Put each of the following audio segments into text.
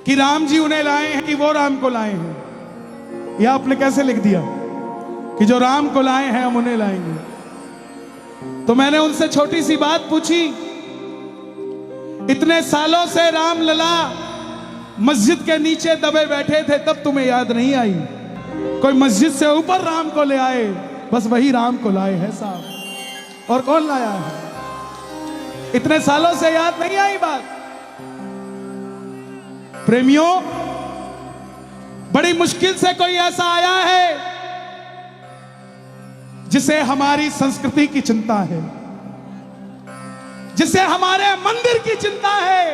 कि राम जी उन्हें लाए हैं कि वो राम को लाए हैं। यह आपने कैसे लिख दिया कि जो राम को लाए हैं हम उन्हें लाएंगे? तो मैंने उनसे छोटी सी बात पूछी, इतने सालों से राम लला मस्जिद के नीचे दबे बैठे थे, तब तुम्हें याद नहीं आई? कोई मस्जिद से ऊपर राम को ले आए, बस वही राम को लाए हैं साहब। और कौन लाया है? इतने सालों से याद नहीं आई बात? प्रेमियों, बड़ी मुश्किल से कोई ऐसा आया है जिसे हमारी संस्कृति की चिंता है, जिसे हमारे मंदिर की चिंता है,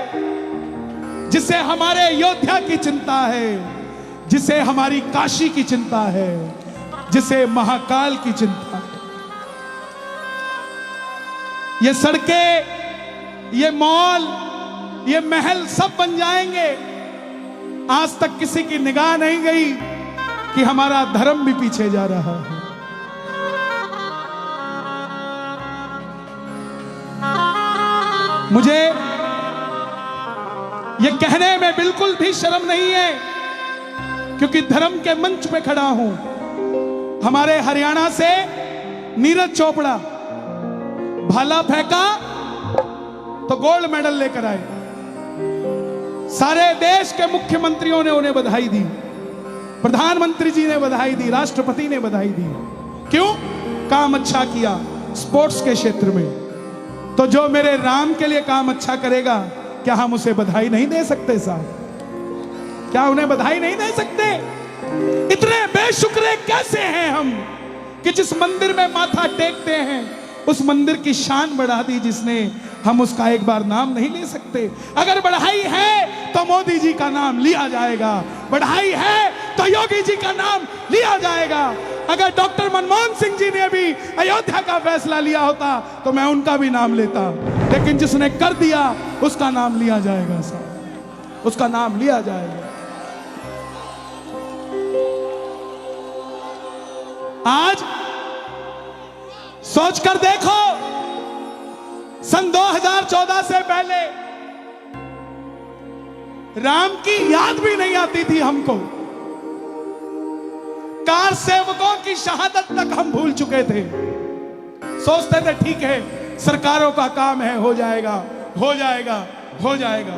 जिसे हमारे अयोध्या की चिंता है, जिसे हमारी काशी की चिंता है, जिसे महाकाल की चिंता है। ये सड़कें, ये मॉल, ये महल सब बन जाएंगे, आज तक किसी की निगाह नहीं गई कि हमारा धर्म भी पीछे जा रहा है। मुझे ये कहने में बिल्कुल भी शर्म नहीं है, क्योंकि धर्म के मंच पे खड़ा हूं। हमारे हरियाणा से नीरज चोपड़ा भाला फेंका तो गोल्ड मेडल लेकर आए। सारे देश के मुख्यमंत्रियों ने उन्हें बधाई दी, प्रधानमंत्री जी ने बधाई दी, राष्ट्रपति ने बधाई दी। क्यों? काम अच्छा किया स्पोर्ट्स के क्षेत्र में। तो जो मेरे राम के लिए काम अच्छा करेगा, क्या हम उसे बधाई नहीं दे सकते साहब? क्या उन्हें बधाई नहीं दे सकते? इतने बेशुक्रे कैसे हैं हम कि जिस मंदिर में माथा टेकते हैं उस मंदिर की शान बढ़ा दी जिसने, हम उसका एक बार नाम नहीं ले सकते। अगर बढ़ाई है तो मोदी जी का नाम लिया जाएगा, बढ़ाई है तो योगी जी का नाम लिया जाएगा। अगर डॉक्टर मनमोहन सिंह जी ने भी अयोध्या का फैसला लिया होता तो मैं उनका भी नाम लेता, लेकिन जिसने कर दिया उसका नाम लिया जाएगा साहब, उसका नाम लिया जाएगा। आज सोचकर देखो, सन 2014 से पहले राम की याद भी नहीं आती थी हमको। कार सेवकों की शहादत तक हम भूल चुके थे। सोचते थे ठीक है, सरकारों का काम है, हो जाएगा हो जाएगा हो जाएगा।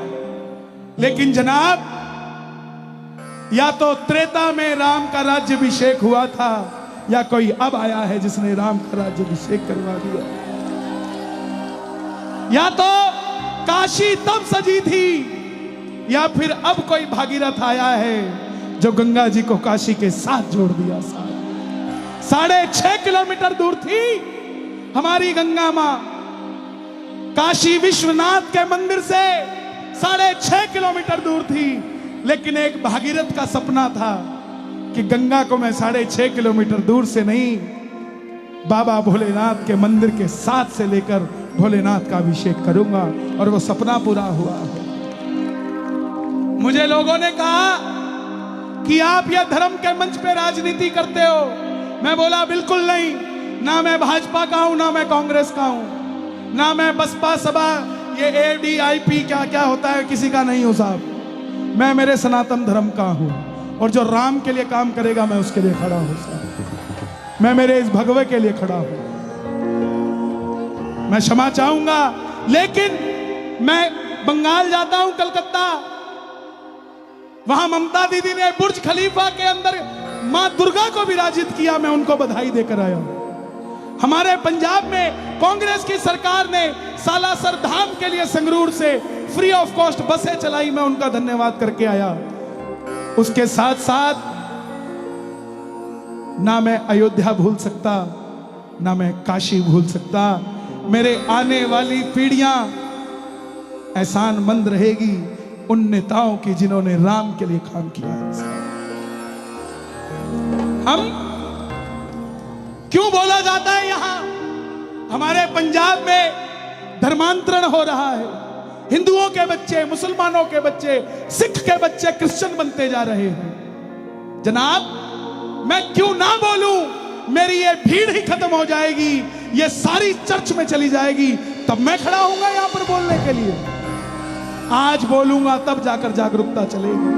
लेकिन जनाब, या तो त्रेता में राम का राज्याभिषेक हुआ था, या कोई अब आया है जिसने राम का राज्याभिषेक करवा दिया। या तो काशी तब सजी थी, या फिर अब कोई भागीरथ आया है जो गंगा जी को काशी के साथ जोड़ दिया। 6.5 किलोमीटर दूर थी हमारी गंगा मां, काशी विश्वनाथ के मंदिर से 6.5 किलोमीटर दूर थी। लेकिन एक भागीरथ का सपना था कि गंगा को मैं 6.5 किलोमीटर दूर से नहीं, बाबा भोलेनाथ के मंदिर के साथ से लेकर भोलेनाथ का अभिषेक करूंगा, और वो सपना पूरा हुआ है। मुझे लोगों ने कहा कि आप यह धर्म के मंच पे राजनीति करते हो। मैं बोला बिल्कुल नहीं, ना मैं भाजपा का हूं, ना मैं कांग्रेस का हूं, ना मैं बसपा सभा, ये ADIP क्या क्या होता है किसी का नहीं हूं साहब। मैं मेरे सनातन धर्म का हूं, और जो राम के लिए काम करेगा मैं उसके लिए खड़ा हूं साहब। मैं मेरे इस भगवे के लिए खड़ा हूं। मैं क्षमा चाहूंगा, लेकिन मैं बंगाल जाता हूं, कलकत्ता, वहां ममता दीदी ने बुर्ज खलीफा के अंदर मां दुर्गा को विराजित किया, मैं उनको बधाई देकर आया हूं। हमारे पंजाब में कांग्रेस की सरकार ने सालासर धाम के लिए संगरूर से फ्री ऑफ कॉस्ट बसें चलाई, मैं उनका धन्यवाद करके आया। उसके साथ साथ ना मैं अयोध्या भूल सकता, ना मैं काशी भूल सकता। मेरे आने वाली पीढ़ियां एहसानमंद रहेगी उन नेताओं की जिन्होंने राम के लिए काम किया है। हम क्यों बोला जाता है यहां हमारे पंजाब में धर्मांतरण हो रहा है, हिंदुओं के बच्चे, मुसलमानों के बच्चे, सिख के बच्चे क्रिश्चियन बनते जा रहे हैं। जनाब, मैं क्यों ना बोलूं? मेरी ये भीड़ ही खत्म हो जाएगी, ये सारी चर्च में चली जाएगी, तब मैं खड़ा होऊंगा यहां पर बोलने के लिए। आज बोलूंगा तब जाकर जागरूकता चलेगी।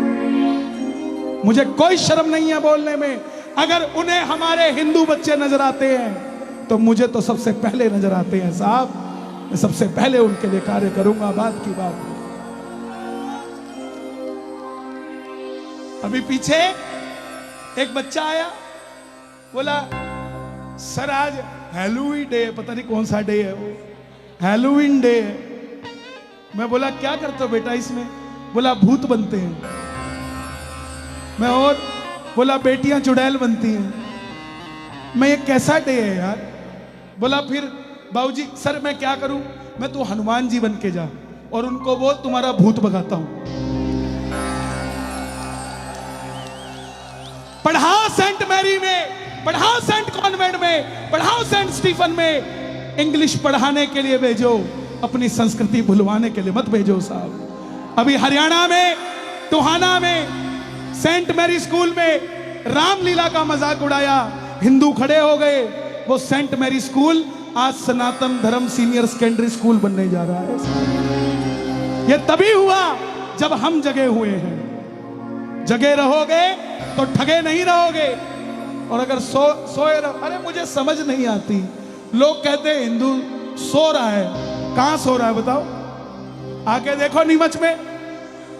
मुझे कोई शर्म नहीं है बोलने में। अगर उन्हें हमारे हिंदू बच्चे नजर आते हैं तो मुझे तो सबसे पहले नजर आते हैं साहब। मैं सबसे पहले उनके लिए कार्य करूंगा। बात की बात। अभी पीछे एक बच्चा आया, बोला सर आज हैलोवीन डे, पता नहीं कौन सा डे है वो, हैलोवीन डे है। मैं बोला क्या करते हो बेटा इसमें? बोला भूत बनते हैं। मैं और बोला बेटियां चुड़ैल बनती हैं। मैं ये कैसा डे है यार? बोला फिर बाबूजी सर मैं क्या करूं? मैं तू हनुमान जी बन के जा और उनको बोल तुम्हारा भूत भगाता हूं। पढ़ाओ सेंट मैरी में, पढ़ाओ सेंट कॉन्वेंट में, पढ़ाओ सेंट स्टीफन में। इंग्लिश पढ़ाने के लिए भेजो, अपनी संस्कृति भुलवाने के लिए मत भेजो साहब। अभी हरियाणा में टोहाना में सेंट मैरी स्कूल में रामलीला का मजाक उड़ाया, हिंदू खड़े हो गए। वो सेंट मैरी स्कूल आज सनातन धर्म सीनियर सेकेंडरी स्कूल बनने जा रहा है। ये तभी हुआ जब हम जगे हुए हैं। जगे रहोगे तो ठगे नहीं रहोगे। और अगर सोए रहो, अरे मुझे समझ नहीं आती, लोग कहते हैं हिंदू सो रहा है। कहां सो रहा है बताओ? आके देखो नीमच में।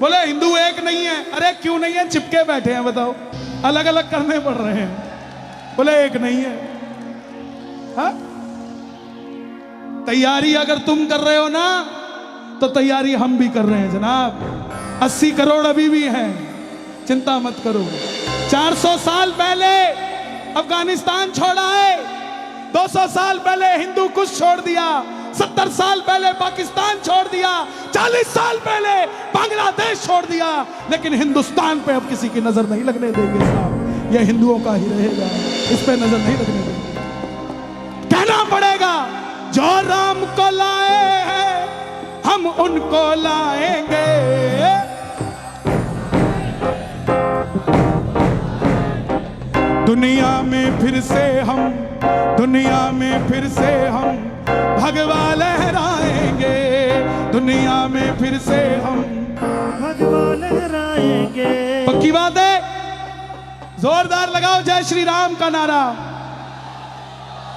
बोले हिंदू एक नहीं है। अरे क्यों नहीं है? चिपके बैठे हैं बताओ, अलग अलग करने पड़ रहे हैं। बोले एक नहीं है। हा? तैयारी अगर तुम कर रहे हो ना तो तैयारी हम भी कर रहे हैं जनाब। 80 करोड़ अभी भी हैं, चिंता मत करो। 400 साल पहले अफगानिस्तान छोड़ा है, 200 साल पहले हिंदू कुश छोड़ दिया, 70 साल पहले पाकिस्तान छोड़ दिया, 40 साल पहले बांग्लादेश छोड़ दिया, लेकिन हिंदुस्तान पे अब किसी की नजर नहीं लगने देंगे साहब। यह हिंदुओं का ही रहेगा, इस पे नजर नहीं लगने देंगे। कहना पड़ेगा जो राम को लाए हैं हम उनको लाएंगे। दुनिया में फिर से हम, दुनिया में फिर से हम भगवा लहराएंगे। दुनिया में फिर से हम भगवा लहराएंगे। पक्की बात है? जोरदार लगाओ जय श्री राम का नारा।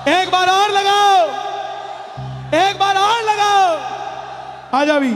एक बार और लगाओ, एक बार और लगाओ। आजा भी।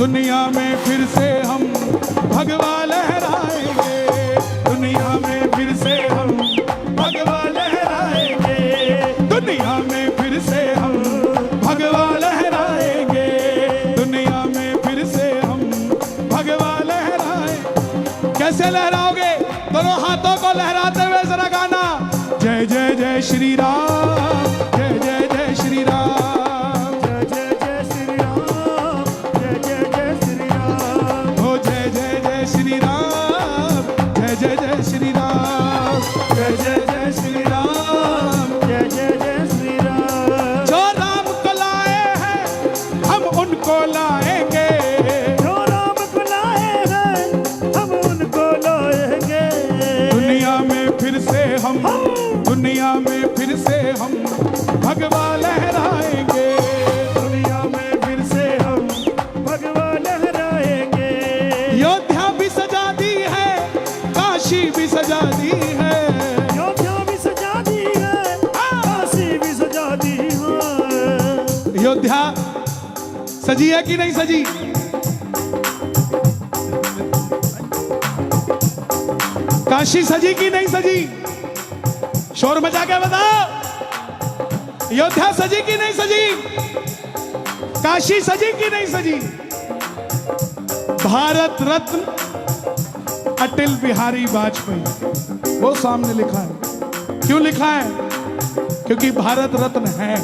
दुनिया में फिर से हम भगवा लहराएंगे। दुनिया में फिर से हम भगवा लहराएंगे। दुनिया में फिर से हम भगवा लहराएंगे। दुनिया में फिर से हम भगवा लहराएंगे। कैसे लहराओगे? दोनों हाथों को लहराते हुए जरा गाना। जय जय जय श्री राम, जय जय जय श्री राम। दुनिया में फिर से हम भगवा लहराएंगे। दुनिया में फिर से हम भगवा लहराएंगे। अयोध्या भी सजा दी है, काशी भी सजा दी है। अयोध्या भी सजा दी है, काशी भी सजा दी है। अयोध्या सजी है कि नहीं सजी? काशी सजी कि नहीं सजी? शोर मचा के बताओ। अयोध्या सजी कि नहीं सजी? काशी सजी कि नहीं सजी? भारत रत्न अटल बिहारी वाजपेयी, वो सामने लिखा है। क्यों लिखा है? क्योंकि भारत रत्न है।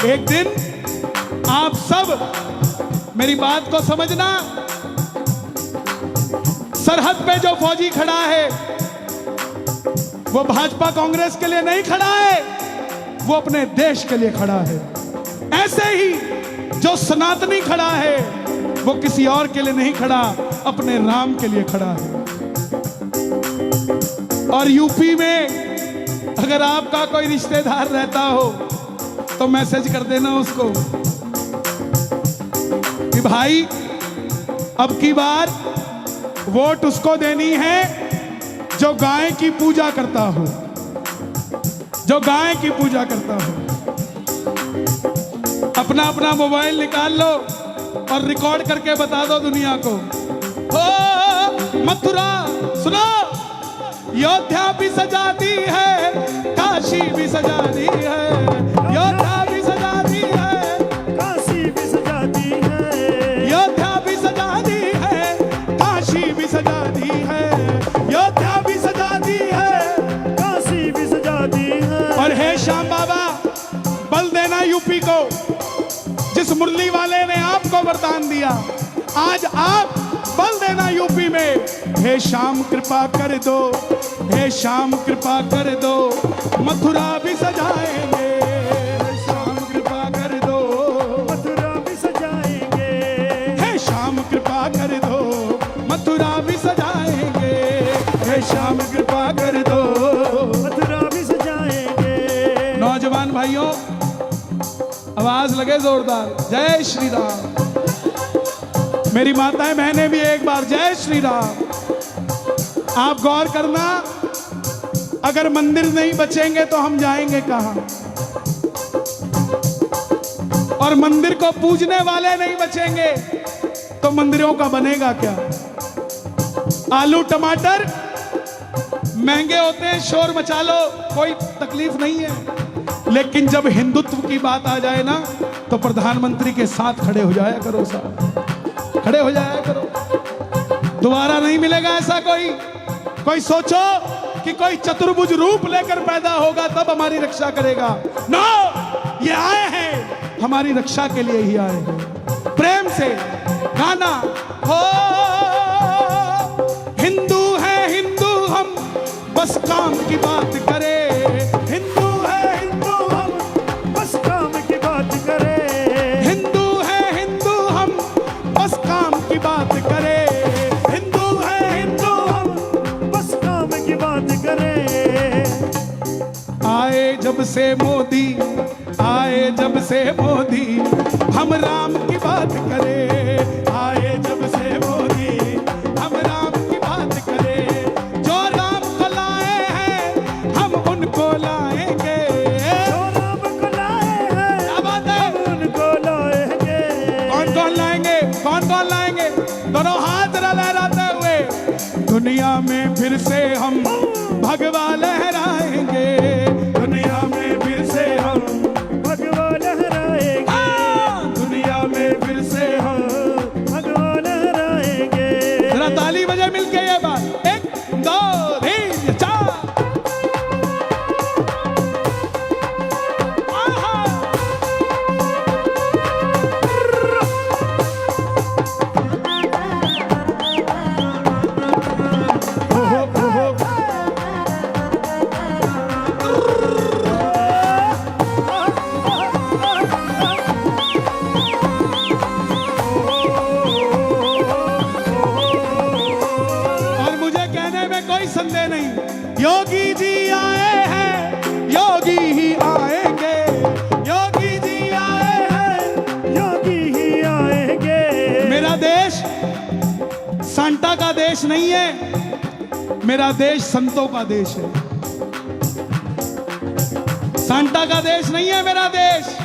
एक दिन आप सब मेरी बात को समझना, सरहद पे जो फौजी खड़ा है वो भाजपा कांग्रेस के लिए नहीं खड़ा है, वो अपने देश के लिए खड़ा है। ऐसे ही जो सनातनी खड़ा है वो किसी और के लिए नहीं खड़ा, अपने राम के लिए खड़ा है। और यूपी में अगर आपका कोई रिश्तेदार रहता हो तो मैसेज कर देना उसको कि भाई अब की बार वोट उसको देनी है जो गाय की पूजा करता हो, जो गाय की पूजा करता हो। अपना अपना मोबाइल निकाल लो और रिकॉर्ड करके बता दो दुनिया को। ओ मथुरा सुनो, योद्धा भी सजा दी है, काशी भी सजा दी है, योद्धा भी सजा दी है, काशी भी सजा दी है, योद्धा भी सजा दी है, काशी भी सजा दी है, योद्धा भी सजा दी है, काशी भी सजा दी है। और हे श्याम बाबा, बल देना यूपी को, जिस मुरली वाले ने आपको वरदान दिया, आज आप बल देना यूपी में। हे श्याम कृपा कर दो, हे श्याम कृपा कर दो, मथुरा भी सजाएंगे। हे श्याम कृपा कर दो, मथुरा भी सजाएंगे। हे श्याम कृपा कर दो, मथुरा भी सजाएंगे। हे श्याम कृपा कर दो, मथुरा भी सजाएंगे। नौजवान भाइयों, आवाज लगे जोरदार, जय श्री राम। मेरी माताएं बहनें भी एक बार जय श्री राम। आप गौर करना, अगर मंदिर नहीं बचेंगे तो हम जाएंगे कहां? और मंदिर को पूजने वाले नहीं बचेंगे तो मंदिरों का बनेगा क्या? आलू टमाटर महंगे होते हैं, शोर मचा लो, कोई तकलीफ नहीं है, लेकिन जब हिंदुत्व की बात आ जाए ना तो प्रधानमंत्री के साथ खड़े हो जाया करो साहब, खड़े हो जाया करो। दोबारा नहीं मिलेगा ऐसा कोई। कोई सोचो कि कोई चतुर्भुज रूप लेकर पैदा होगा तब हमारी रक्षा करेगा। नो, ये आए हैं हमारी रक्षा के लिए ही आए हैं। प्रेम से गाना हो, हिंदू है हिंदू हम, बस काम की बात करें। हिंदू है हिंदू हम, बस काम की बात करें। हिंदू है हिंदू हम, बस काम की बात करें। हिंदू है हिंदू हम, बस काम की बात करें। आए जब से मोदी, आए जब से मोदी, हम राम की बात करें। आए जब से मोदी, हम राम की बात करें। जो राम को लाए हैं हम उनको लाएंगे। जो राम को लाए हैं, क्या बात है? हम उनको लाएंगे। कौन कौन लाएंगे? कौन कौन लाएंगे? दोनों हाथ लहराते हुए दुनिया में फिर से हम भगवा लहराएंगे। दुनिया में फिर से हम भगवा लहराएंगे। दुनिया में फिर से हम। भगवा लहराएंगे। जरा ताली बजे मिलके ये बात, 1 2 3 4। आहा। ओहो, ओहो। और मुझे कहने में कोई संदेह नहीं, योगी जी आए हैं, योगी ही आएंगे। योगी जी आए हैं, योगी ही आएंगे। मेरा देश सांता का देश नहीं है, मेरा देश संतों का देश है। सांता का देश नहीं है मेरा देश,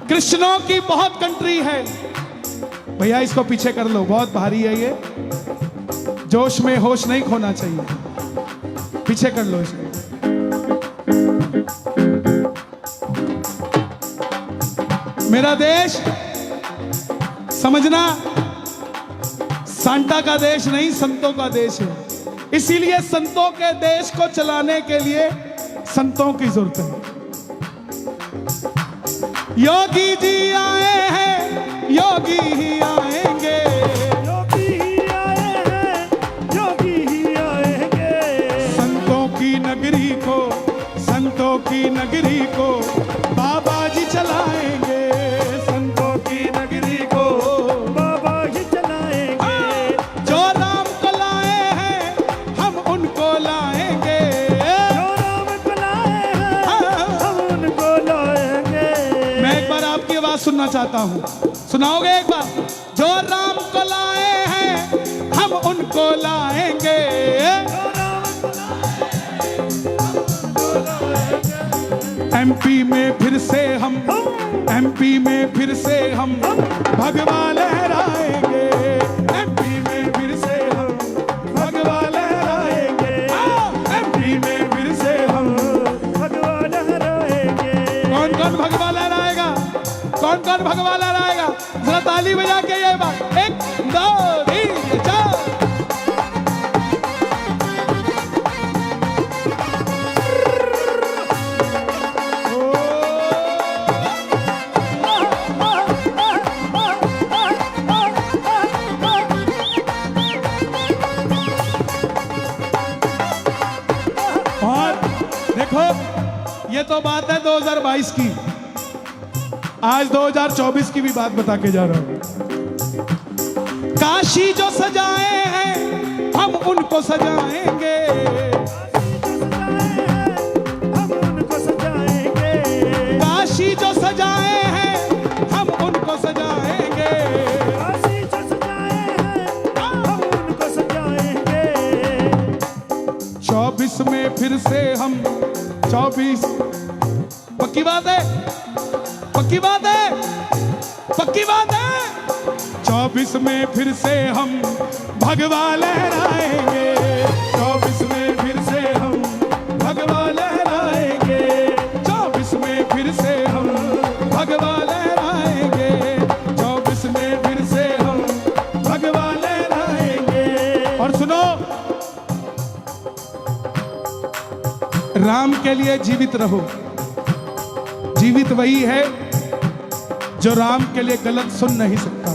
कृष्णों की बहुत कंट्री है। भैया इसको पीछे कर लो, बहुत भारी है ये, जोश में होश नहीं खोना चाहिए। पीछे कर लो इसको। मेरा देश समझना सांता का देश नहीं, संतों का देश है। इसीलिए संतों के देश को चलाने के लिए संतों की जरूरत है। योगी जी आए हैं, योगी ही आएंगे। योगी ही आए हैं, योगी ही आएंगे। संतों की नगरी को, संतों की नगरी को बाबा जी चलाएंगे। संतों की नगरी को बाबा ही चलाएंगे। जो राम को लाए हैं हम उनको लाएंगे। जो राम को लाए हैं, हम उनको लाएंगे। मैं एक बार आपकी आवाज सुनना चाहता हूँ, सुनाओगे एक बार? जो राम को लाए हैं हम उनको लाएंगे। एमपी में फिर से हम, एमपी में फिर से हम भगवा लहराएंगे। एमपी में फिर से हम भगवा लहराएंगे। एमपी में फिर से हम भगवा लहराएंगे। कौन कौन भगवा लहराएगा? कौन कौन भगवा लहराएगा? जरा ताली बजा के ये बात, 1 2 3 4। और देखो, ये तो बात है 2022 की, आज 2024 की भी बात बता के जा रहा हूं। काशी जो सजाए हैं हम उनको सजाएंगे। हम उनको सजाएंगे। काशी जो सजाए हैं हम उनको सजाएंगे। काशी जो सजाए हैं, हम उनको सजाएंगे। 24 में फिर से हम, 24 पक्की बात है, पक्की बात है, पक्की बात है। 24 में फिर से हम भगवा लहराएंगे। 24 में फिर से हम भगवा लहराएंगे। 24 में फिर से हम भगवा लहराएंगे। 24 में फिर से हम भगवा लहराएंगे। और सुनो, राम के लिए जीवित रहो। जीवित वही है जो राम के लिए गलत सुन नहीं सकता।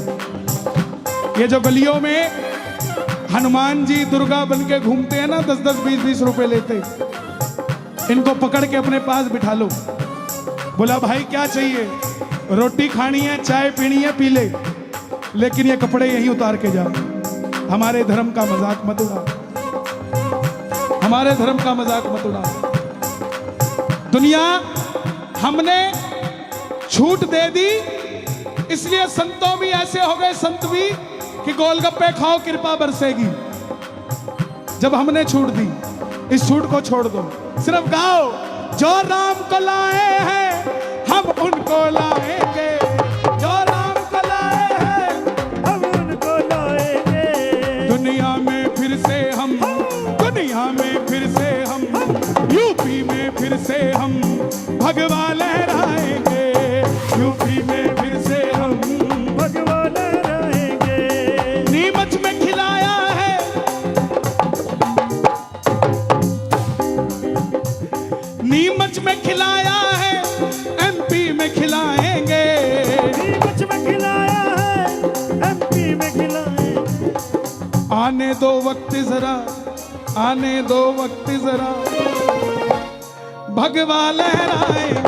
ये जो गलियों में हनुमान जी दुर्गा बन के घूमते हैं ना, 10-10 20-20 रुपए लेते, इनको पकड़ के अपने पास बिठा लो। बोला भाई क्या चाहिए? रोटी खानी है, चाय पीनी है, पी ले, लेकिन ये कपड़े यहीं उतार के जा। हमारे धर्म का मजाक मत उड़ा, हमारे धर्म का मजाक मत उड़ा। दुनिया हमने छूट दे दी, इसलिए संतों भी ऐसे हो गए, संत भी, कि गोलगप्पे खाओ कृपा बरसेगी। जब हमने छूट दी, इस छूट को छोड़ दो, सिर्फ गाओ, जो राम को लाए हैं हम उनको लाएंगे। जो राम को लाए हैं हम उनको लाएंगे। दुनिया में फिर से हम, दुनिया में फिर से हम, यूपी में फिर से हम भगवा लहराएंगे। यूपी में फिर से हम भगवा लहराएंगे। नीमच में खिलाया है, नीमच में खिलाया है, एमपी में खिलाएंगे। नीमच में खिलाया है, एमपी में खिलाएंगे। आने दो वक्त जरा, आने दो वक्त जरा, भगवा लहराएंगे।